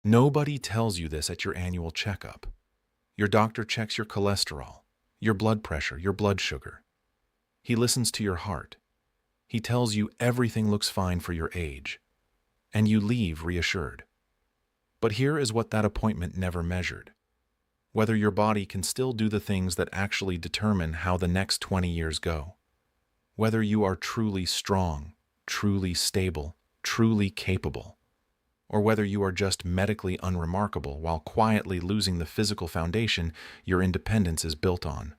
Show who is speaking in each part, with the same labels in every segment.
Speaker 1: Nobody tells you this at your annual checkup. Your doctor checks your cholesterol, your blood pressure, your blood sugar. He listens to your heart. He tells you everything looks fine for your age, and you leave reassured. But here is what that appointment never measured: whether your body can still do the things that actually determine how the next 20 years go. Whether you are truly strong, truly stable, truly capable, or whether you are just medically unremarkable while quietly losing the physical foundation your independence is built on.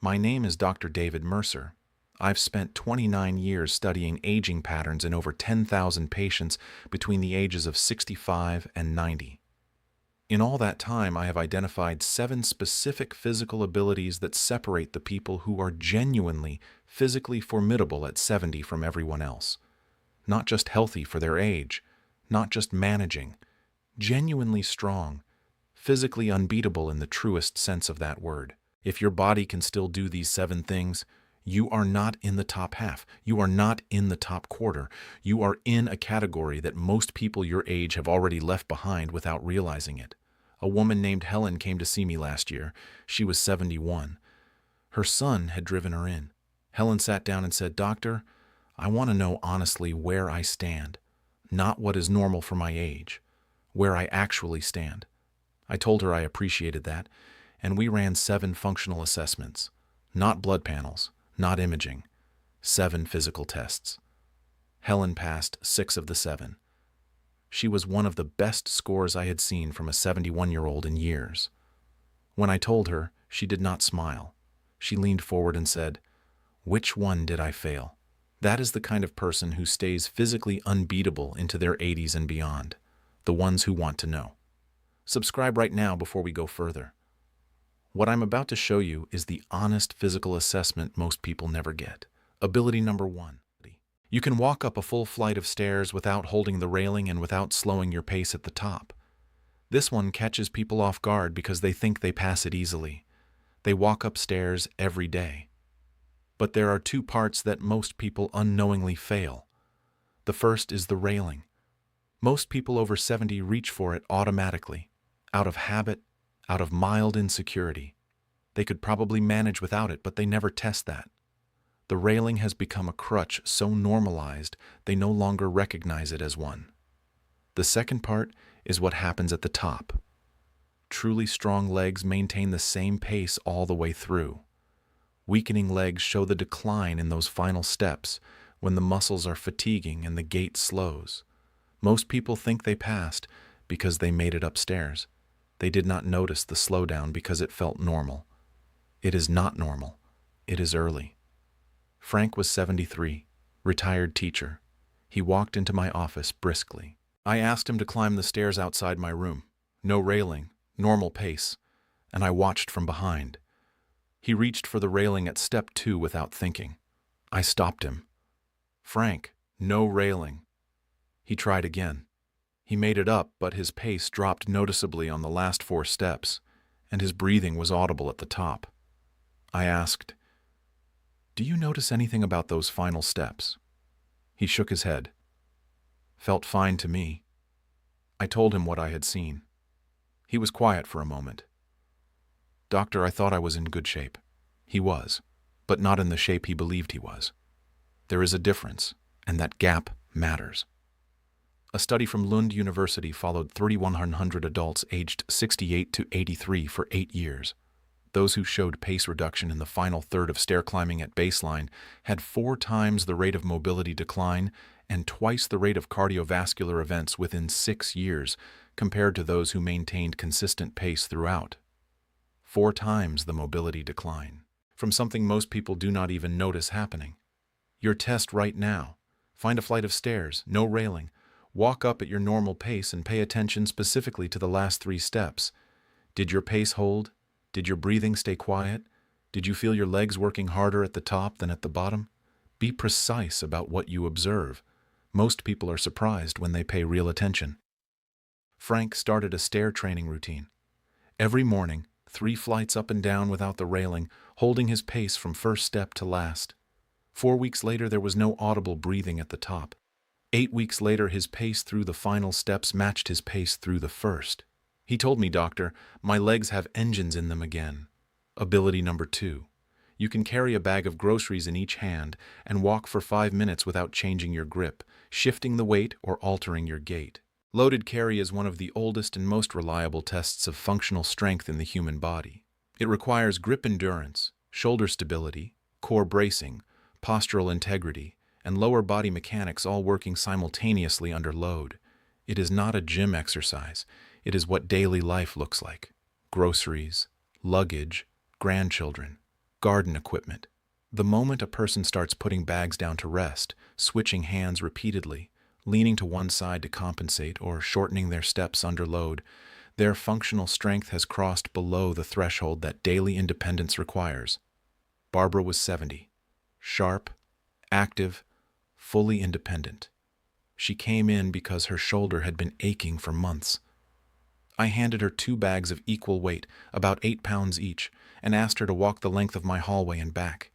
Speaker 1: My name is Dr. David Mercer. I've spent 29 years studying aging patterns in over 10,000 patients between the ages of 65 and 90. In all that time, I have identified 7 specific physical abilities that separate the people who are genuinely physically formidable at 70 from everyone else. Not just healthy for their age, not just managing, genuinely strong, physically unbeatable in the truest sense of that word. If your body can still do these 7 things, you are not in the top half. You are not in the top quarter. You are in a category that most people your age have already left behind without realizing it. A woman named Helen came to see me last year. She was 71. Her son had driven her in. Helen sat down and said, "Doctor, I want to know honestly where I stand, not what is normal for my age, where I actually stand." I told her I appreciated that, and we ran 7 functional assessments, not blood panels, not imaging, 7 physical tests. Helen passed 6 of the 7. She was one of the best scores I had seen from a 71-year-old in years. When I told her, she did not smile. She leaned forward and said, "Which one did I fail?" That is the kind of person who stays physically unbeatable into their 80s and beyond, the ones who want to know. Subscribe right now before we go further. What I'm about to show you is the honest physical assessment most people never get. Ability number 1. You can walk up a full flight of stairs without holding the railing and without slowing your pace at the top. This one catches people off guard because they think they pass it easily. They walk upstairs every day. But there are 2 parts that most people unknowingly fail. The first is the railing. Most people over 70 reach for it automatically, out of habit, out of mild insecurity. They could probably manage without it, but they never test that. The railing has become a crutch so normalized they no longer recognize it as one. The second part is what happens at the top. Truly strong legs maintain the same pace all the way through. Weakening legs show the decline in those final steps when the muscles are fatiguing and the gait slows. Most people think they passed because they made it upstairs. They did not notice the slowdown because it felt normal. It is not normal. It is early. Frank was 73, retired teacher. He walked into my office briskly. I asked him to climb the stairs outside my room. No railing, normal pace, and I watched from behind. He reached for the railing at step 2 without thinking. I stopped him. "Frank, no railing." He tried again. He made it up, but his pace dropped noticeably on the last 4 steps, and his breathing was audible at the top. I asked, "Do you notice anything about those final steps?" He shook his head. "Felt fine to me." I told him what I had seen. He was quiet for a moment. "Doctor, I thought I was in good shape." He was, but not in the shape he believed he was. There is a difference, and that gap matters. A study from Lund University followed 3,100 adults aged 68 to 83 for 8 years. Those who showed pace reduction in the final third of stair climbing at baseline had 4 times the rate of mobility decline and twice the rate of cardiovascular events within 6 years compared to those who maintained consistent pace throughout. 4 times the mobility decline, from something most people do not even notice happening. Your test right now. Find a flight of stairs, no railing. Walk up at your normal pace and pay attention specifically to the last 3 steps. Did your pace hold? Did your breathing stay quiet? Did you feel your legs working harder at the top than at the bottom? Be precise about what you observe. Most people are surprised when they pay real attention. Frank started a stair training routine. Every morning, 3 flights up and down without the railing, holding his pace from first step to last. 4 weeks later, there was no audible breathing at the top. 8 weeks later, his pace through the final steps matched his pace through the first. He told me, "Doctor, my legs have engines in them again." Ability number 2. You can carry a bag of groceries in each hand and walk for 5 minutes without changing your grip, shifting the weight, or altering your gait. Loaded carry is one of the oldest and most reliable tests of functional strength in the human body. It requires grip endurance, shoulder stability, core bracing, postural integrity, and lower body mechanics all working simultaneously under load. It is not a gym exercise. It is what daily life looks like. Groceries, luggage, grandchildren, garden equipment. The moment a person starts putting bags down to rest, switching hands repeatedly, leaning to one side to compensate, or shortening their steps under load, their functional strength has crossed below the threshold that daily independence requires. Barbara was 70, sharp, active, fully independent. She came in because her shoulder had been aching for months. I handed her 2 bags of equal weight, about 8 pounds each, and asked her to walk the length of my hallway and back.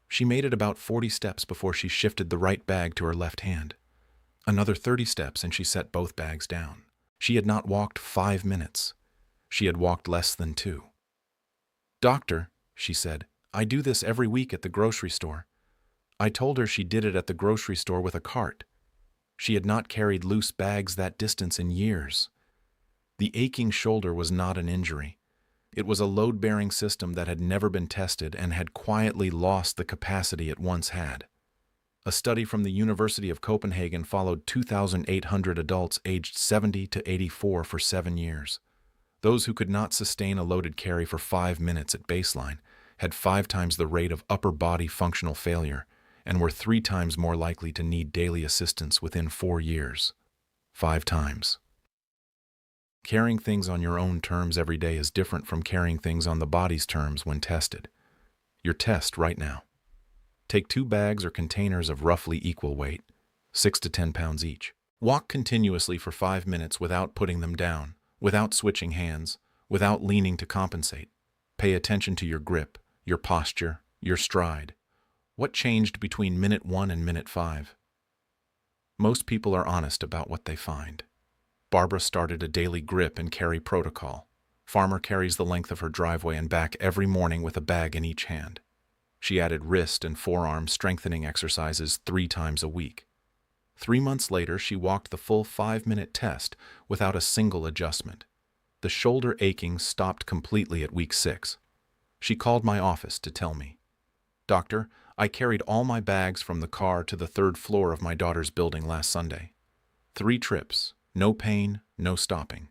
Speaker 1: She made it about 40 steps before she shifted the right bag to her left hand. Another 30 steps and she set both bags down. She had not walked 5 minutes. She had walked less than 2. "Doctor," she said, "I do this every week at the grocery store." I told her she did it at the grocery store with a cart. She had not carried loose bags that distance in years. The aching shoulder was not an injury. It was a load-bearing system that had never been tested and had quietly lost the capacity it once had. A study from the University of Copenhagen followed 2,800 adults aged 70 to 84 for 7 years. Those who could not sustain a loaded carry for 5 minutes at baseline had 5 times the rate of upper body functional failure and were 3 times more likely to need daily assistance within 4 years. 5 times. Carrying things on your own terms every day is different from carrying things on the body's terms when tested. Your test right now. Take 2 bags or containers of roughly equal weight, 6 to 10 pounds each. Walk continuously for 5 minutes without putting them down, without switching hands, without leaning to compensate. Pay attention to your grip, your posture, your stride. What changed between minute 1 and minute 5? Most people are honest about what they find. Barbara started a daily grip and carry protocol. Farmer carries the length of her driveway and back every morning with a bag in each hand. She added wrist and forearm strengthening exercises 3 times a week. 3 months later, she walked the full 5-minute test without a single adjustment. The shoulder aching stopped completely at week 6. She called my office to tell me, "Doctor, I carried all my bags from the car to the 3rd floor of my daughter's building last Sunday. 3 trips. No pain, no stopping."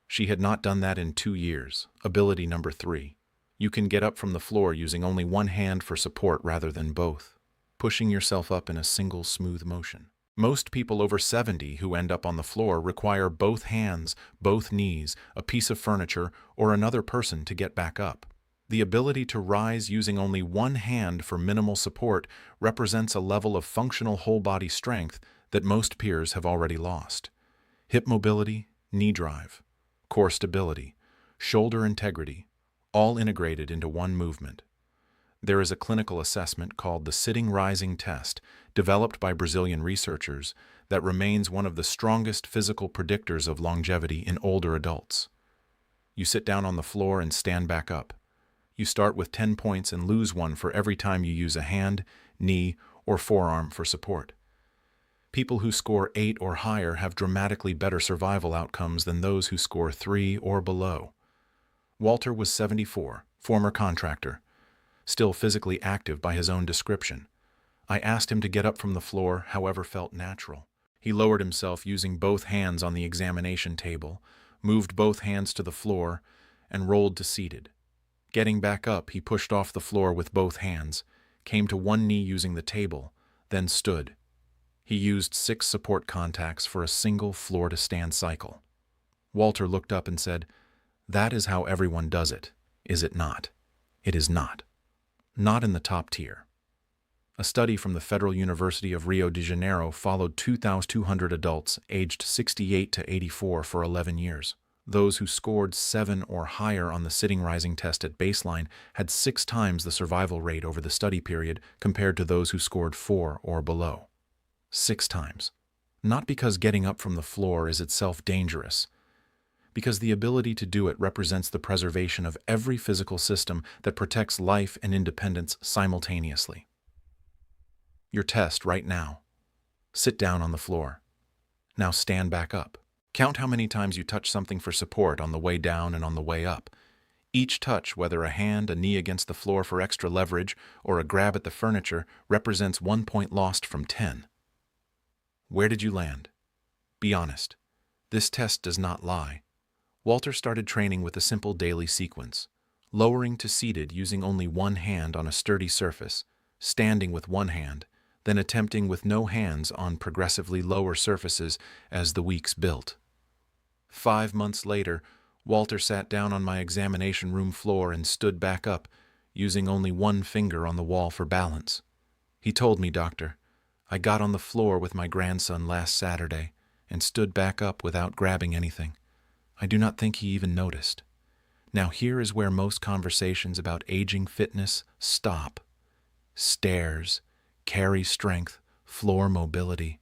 Speaker 1: She had not done that in 2 years. Ability number 3. You can get up from the floor using only one hand for support rather than both, pushing yourself up in a single smooth motion. Most people over 70 who end up on the floor require both hands, both knees, a piece of furniture, or another person to get back up. The ability to rise using only one hand for minimal support represents a level of functional whole-body strength that most peers have already lost. Hip mobility, knee drive, core stability, shoulder integrity, all integrated into one movement. There is a clinical assessment called the sitting rising test, developed by Brazilian researchers, that remains one of the strongest physical predictors of longevity in older adults. You sit down on the floor and stand back up. You start with 10 points and lose 1 for every time you use a hand, knee, or forearm for support. People who score 8 or higher have dramatically better survival outcomes than those who score 3 or below. Walter was 74, former contractor, still physically active by his own description. I asked him to get up from the floor, however felt natural. He lowered himself using both hands on the examination table, moved both hands to the floor, and rolled to seated. Getting back up, he pushed off the floor with both hands, came to one knee using the table, then stood. He used 6 support contacts for a single floor-to-stand cycle. Walter looked up and said, "That is how everyone does it, is it not?" It is not. Not in the top tier. A study from the Federal University of Rio de Janeiro followed 2,200 adults aged 68 to 84 for 11 years. Those who scored 7 or higher on the sitting rising test at baseline had 6 times the survival rate over the study period compared to those who scored 4 or below. 6 times. Not because getting up from the floor is itself dangerous, because the ability to do it represents the preservation of every physical system that protects life and independence simultaneously. Your test right now. Sit down on the floor. Now stand back up. Count how many times you touch something for support on the way down and on the way up. Each touch, whether a hand, a knee against the floor for extra leverage, or a grab at the furniture, represents 1 point lost from 10. Where did you land? Be honest. This test does not lie. Walter started training with a simple daily sequence: lowering to seated using only one hand on a sturdy surface, standing with one hand, then attempting with no hands on progressively lower surfaces as the weeks built. 5 months later, Walter sat down on my examination room floor and stood back up, using only one finger on the wall for balance. He told me, "Doctor, I got on the floor with my grandson last Saturday and stood back up without grabbing anything. I do not think he even noticed." Now here is where most conversations about aging fitness stop. Stairs, carry strength, floor mobility.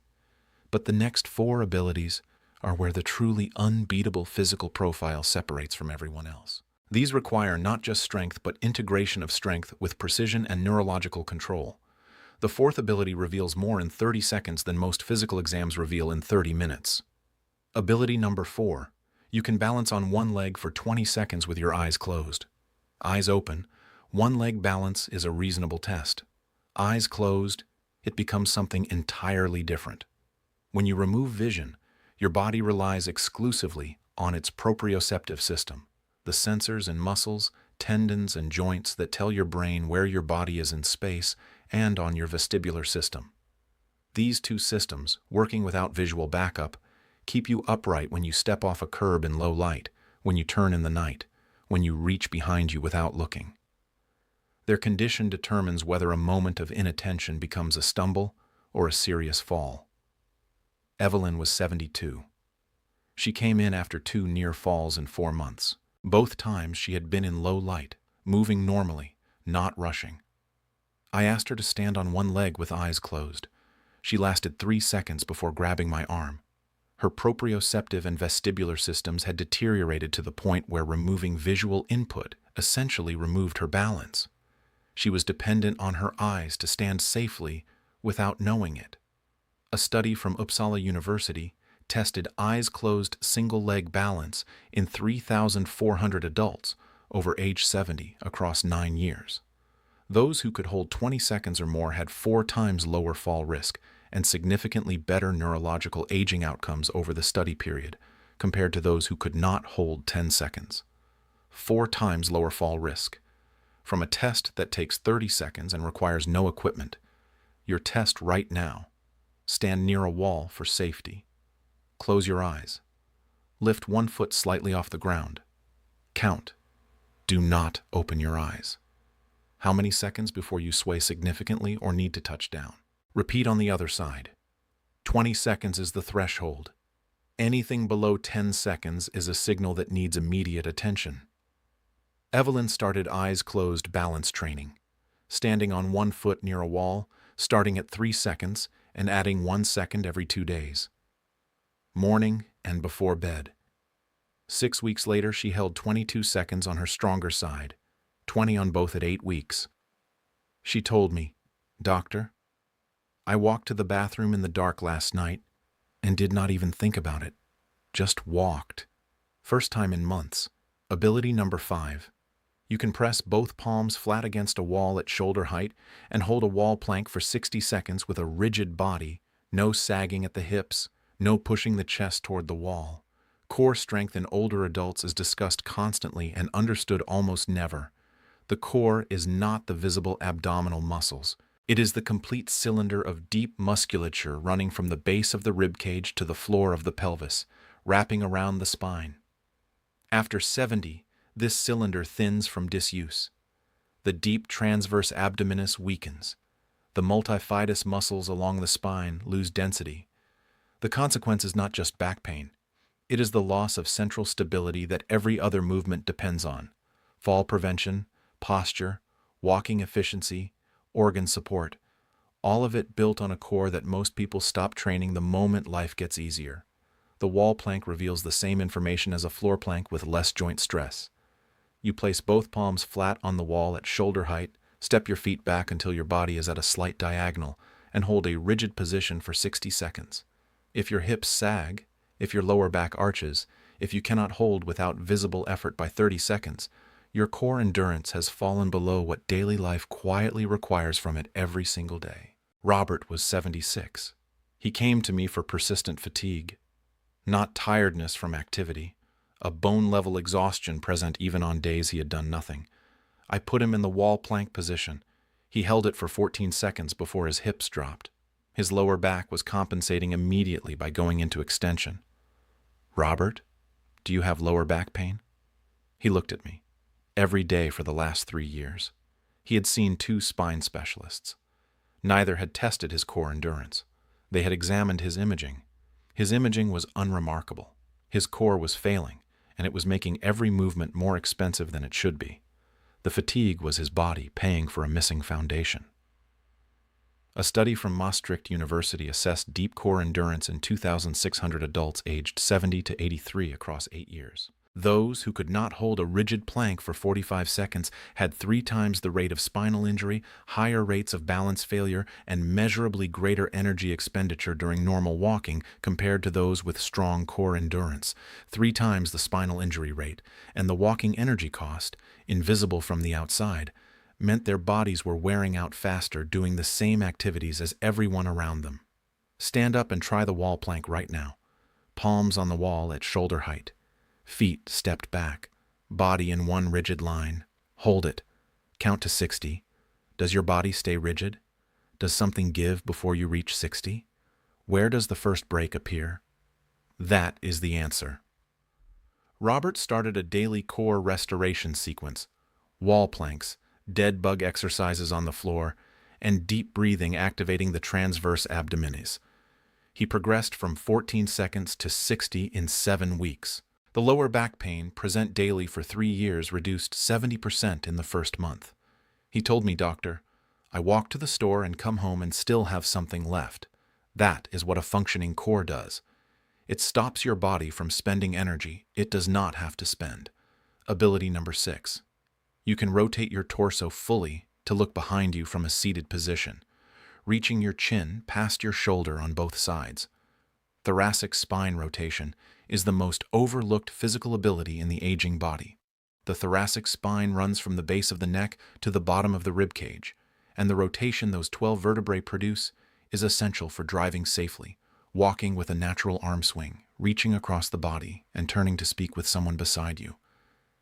Speaker 1: But the next 4 abilities are where the truly unbeatable physical profile separates from everyone else. These require not just strength, but integration of strength with precision and neurological control. The 4th ability reveals more in 30 seconds than most physical exams reveal in 30 minutes. Ability number 4. You can balance on one leg for 20 seconds with your eyes closed. Eyes open, one leg balance is a reasonable test. Eyes closed, it becomes something entirely different. When you remove vision, your body relies exclusively on its proprioceptive system, the sensors and muscles, tendons and joints that tell your brain where your body is in space, and on your vestibular system. These 2 systems, working without visual backup, keep you upright when you step off a curb in low light, when you turn in the night, when you reach behind you without looking. Their condition determines whether a moment of inattention becomes a stumble or a serious fall. Evelyn was 72. She came in after 2 near falls in 4 months. Both times she had been in low light, moving normally, not rushing. I asked her to stand on one leg with eyes closed. She lasted 3 seconds before grabbing my arm. Her proprioceptive and vestibular systems had deteriorated to the point where removing visual input essentially removed her balance. She was dependent on her eyes to stand safely without knowing it. A study from Uppsala University tested eyes-closed single-leg balance in 3,400 adults over age 70 across 9 years. Those who could hold 20 seconds or more had 4 times lower fall risk and significantly better neurological aging outcomes over the study period compared to those who could not hold 10 seconds. 4 times lower fall risk. From a test that takes 30 seconds and requires no equipment, your test right now. Stand near a wall for safety. Close your eyes. Lift 1 foot slightly off the ground. Count. Do not open your eyes. How many seconds before you sway significantly or need to touch down? Repeat on the other side. 20 seconds is the threshold. Anything below 10 seconds is a signal that needs immediate attention. Evelyn started eyes closed balance training, standing on 1 foot near a wall, starting at 3 seconds and adding 1 second every 2 days. Morning and before bed. 6 weeks later, she held 22 seconds on her stronger side, 20 on both at 8 weeks. She told me, "Doctor, I walked to the bathroom in the dark last night and did not even think about it. Just walked. First time in months." Ability number 5. You can press both palms flat against a wall at shoulder height and hold a wall plank for 60 seconds with a rigid body, no sagging at the hips, no pushing the chest toward the wall. Core strength in older adults is discussed constantly and understood almost never. The core is not the visible abdominal muscles. It is the complete cylinder of deep musculature running from the base of the rib cage to the floor of the pelvis, wrapping around the spine. After 70, this cylinder thins from disuse. The deep transverse abdominis weakens. The multifidus muscles along the spine lose density. The consequence is not just back pain. It is the loss of central stability that every other movement depends on: fall prevention, posture, walking efficiency, organ support. All of it built on a core that most people stop training the moment life gets easier. The wall plank reveals the same information as a floor plank with less joint stress. You place both palms flat on the wall at shoulder height, step your feet back until your body is at a slight diagonal, and hold a rigid position for 60 seconds. If your hips sag, if your lower back arches, if you cannot hold without visible effort by 30 seconds, your core endurance has fallen below what daily life quietly requires from it every single day. Robert was 76. He came to me for persistent fatigue, not tiredness from activity, a bone-level exhaustion present even on days he had done nothing. I put him in the wall plank position. He held it for 14 seconds before his hips dropped. His lower back was compensating immediately by going into extension. "Robert, do you have lower back pain?" He looked at me. Every day for the last 3 years. He had seen 2 spine specialists. Neither had tested his core endurance. They had examined his imaging. His imaging was unremarkable. His core was failing, and it was making every movement more expensive than it should be. The fatigue was his body paying for a missing foundation. A study from Maastricht University assessed deep core endurance in 2,600 adults aged 70 to 83 across 8 years. Those who could not hold a rigid plank for 45 seconds had 3 times the rate of spinal injury, higher rates of balance failure, and measurably greater energy expenditure during normal walking compared to those with strong core endurance, 3 times the spinal injury rate, and the walking energy cost, invisible from the outside, meant their bodies were wearing out faster doing the same activities as everyone around them. Stand up and try the wall plank right now. Palms on the wall at shoulder height. Feet stepped back, body in one rigid line. Hold it. Count to 60. Does your body stay rigid? Does something give before you reach 60? Where does the first break appear? That is the answer. Robert started a daily core restoration sequence, wall planks, dead bug exercises on the floor, and deep breathing activating the transverse abdominis. He progressed from 14 seconds to 60 in 7 weeks. The lower back pain, present daily for 3 years, reduced 70% in the first month. He told me, "Doctor, I walk to the store and come home and still have something left. That is what a functioning core does. It stops your body from spending energy it does not have to spend." Ability number 6. You can rotate your torso fully to look behind you from a seated position, reaching your chin past your shoulder on both sides. Thoracic spine rotation is the most overlooked physical ability in the aging body. The thoracic spine runs from the base of the neck to the bottom of the rib cage, and the rotation those 12 vertebrae produce is essential for driving safely, walking with a natural arm swing, reaching across the body, and turning to speak with someone beside you.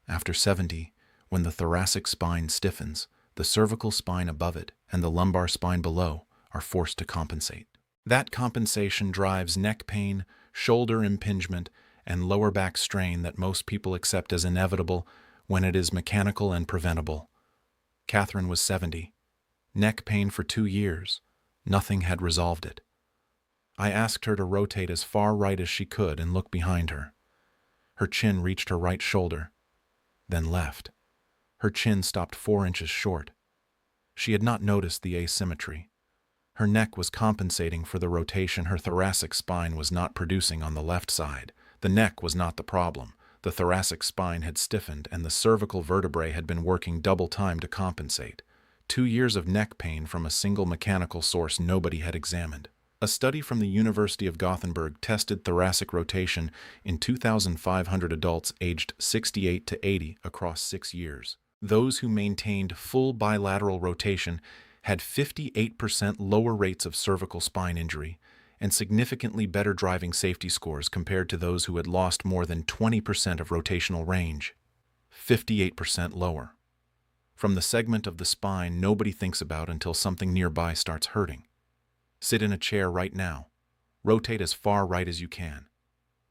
Speaker 1: After 70, when the thoracic spine stiffens, the cervical spine above it and the lumbar spine below are forced to compensate. That compensation drives neck pain, shoulder impingement, and lower back strain that most people accept as inevitable when it is mechanical and preventable. Catherine was 70. Neck pain for 2 years. Nothing had resolved it. I asked her to rotate as far right as she could and look behind her. Her chin reached her right shoulder, then left. Her chin stopped 4 inches short. She had not noticed the asymmetry. Her neck was compensating for the rotation her thoracic spine was not producing on the left side. The neck was not the problem. The thoracic spine had stiffened and the cervical vertebrae had been working double time to compensate. 2 years of neck pain from a single mechanical source nobody had examined. A study from the University of Gothenburg tested thoracic rotation in 2,500 adults aged 68 to 80 across 6 years. Those who maintained full bilateral rotation had 58% lower rates of cervical spine injury and significantly better driving safety scores compared to those who had lost more than 20% of rotational range. 58% lower. From the segment of the spine nobody thinks about until something nearby starts hurting. Sit in a chair right now. Rotate as far right as you can.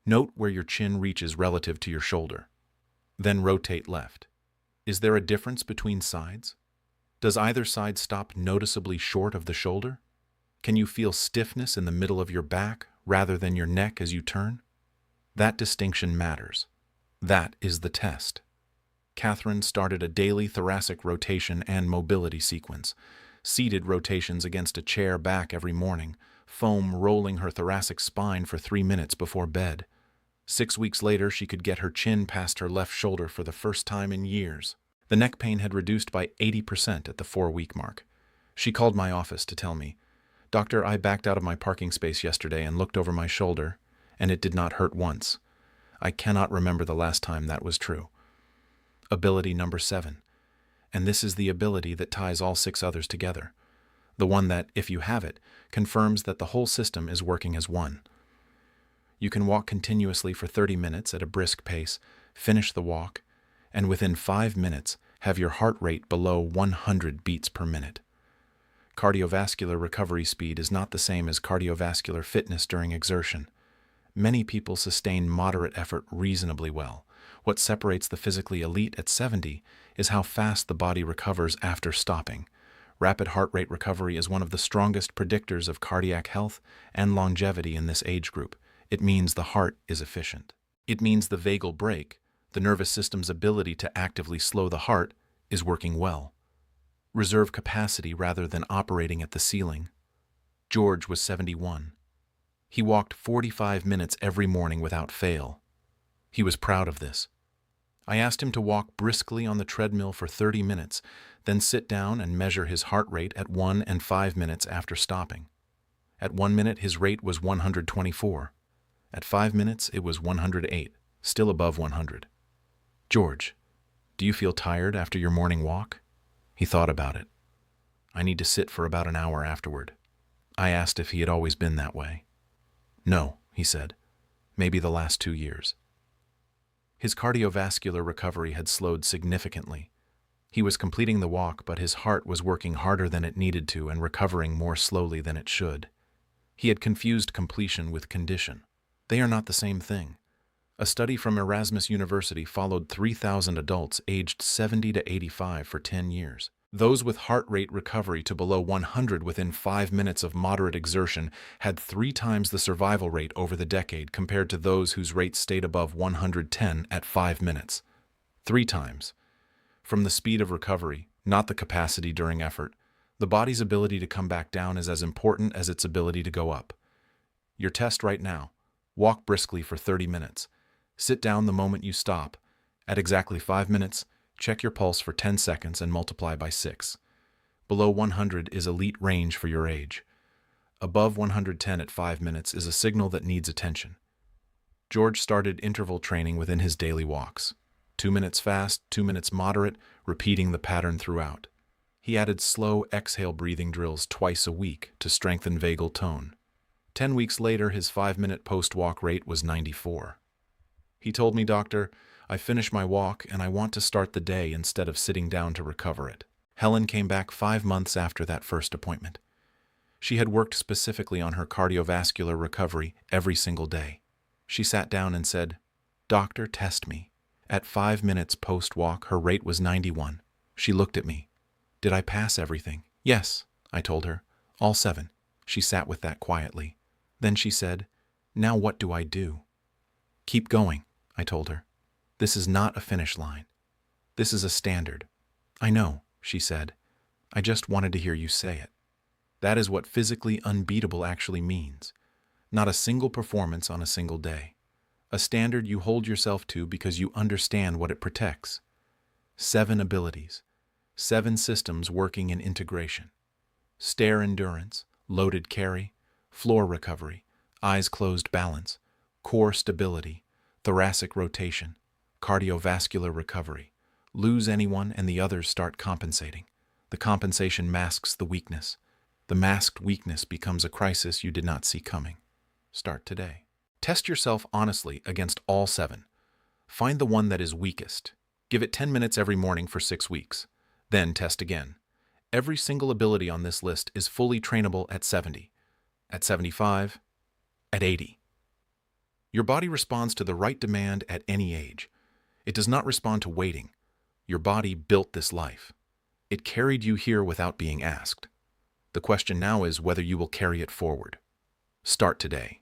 Speaker 1: Note where your chin reaches relative to your shoulder. Then rotate left. Is there a difference between sides? Does either side stop noticeably short of the shoulder? Can you feel stiffness in the middle of your back rather than your neck as you turn? That distinction matters. That is the test. Catherine started a daily thoracic rotation and mobility sequence, seated rotations against a chair back every morning, foam rolling her thoracic spine for 3 minutes before bed. 6 weeks later, she could get her chin past her left shoulder for the first time in years. The neck pain had reduced by 80% at the 4-week mark. She called my office to tell me, "Doctor, I backed out of my parking space yesterday and looked over my shoulder, and it did not hurt once. I cannot remember the last time that was true." Ability number 7. And this is the ability that ties all 6 others together. The one that, if you have it, confirms that the whole system is working as one. You can walk continuously for 30 minutes at a brisk pace, finish the walk, and within 5 minutes have your heart rate below 100 beats per minute. Cardiovascular recovery speed is not the same as cardiovascular fitness during exertion. Many people sustain moderate effort reasonably well. What separates the physically elite at 70 is how fast the body recovers after stopping. Rapid heart rate recovery is one of the strongest predictors of cardiac health and longevity in this age group. It means the heart is efficient. It means the vagal brake, the nervous system's ability to actively slow the heart, is working well. Reserve capacity rather than operating at the ceiling. George was 71. He walked 45 minutes every morning without fail. He was proud of this. I asked him to walk briskly on the treadmill for 30 minutes, then sit down and measure his heart rate at 1 and 5 minutes after stopping. At 1 minute, his rate was 124. At 5 minutes, it was 108, still above 100. "George, do you feel tired after your morning walk?" He thought about it. "I need to sit for about an hour afterward." I asked if he had always been that way. "No," he said. "Maybe the last 2 years." His cardiovascular recovery had slowed significantly. He was completing the walk, but his heart was working harder than it needed to and recovering more slowly than it should. He had confused completion with condition. They are not the same thing. A study from Erasmus University followed 3,000 adults aged 70 to 85 for 10 years. Those with heart rate recovery to below 100 within 5 minutes of moderate exertion had 3 times the survival rate over the decade compared to those whose rate stayed above 110 at 5 minutes. 3 times. From the speed of recovery, not the capacity during effort, the body's ability to come back down is as important as its ability to go up. Your test right now. Walk briskly for 30 minutes. Sit down the moment you stop. At exactly 5 minutes, check your pulse for 10 seconds and multiply by 6. Below 100 is elite range for your age. Above 110 at 5 minutes is a signal that needs attention. George started interval training within his daily walks. 2 minutes fast, 2 minutes moderate, repeating the pattern throughout. He added slow exhale breathing drills twice a week to strengthen vagal tone. 10 weeks later, his 5-minute post-walk rate was 94. He told me, "Doctor, I finished my walk and I want to start the day instead of sitting down to recover it." Helen came back 5 months after that first appointment. She had worked specifically on her cardiovascular recovery every single day. She sat down and said, "Doctor, test me." At 5 minutes post-walk, her rate was 91. She looked at me. "Did I pass everything?" "Yes," I told her. "All 7. She sat with that quietly. Then she said, "Now what do I do?" "Keep going," I told her. "This is not a finish line. This is a standard." "I know," she said. "I just wanted to hear you say it." That is what physically unbeatable actually means. Not a single performance on a single day. A standard you hold yourself to because you understand what it protects. 7 abilities. 7 systems working in integration. Stair endurance, loaded carry, floor recovery, eyes closed balance, core stability, thoracic rotation, cardiovascular recovery. Lose anyone and the others start compensating. The compensation masks the weakness. The masked weakness becomes a crisis you did not see coming. Start today. Test yourself honestly against all 7. Find the one that is weakest. Give it 10 minutes every morning for 6 weeks. Then test again. Every single ability on this list is fully trainable at 70, at 75, at 80. Your body responds to the right demand at any age. It does not respond to waiting. Your body built this life. It carried you here without being asked. The question now is whether you will carry it forward. Start today.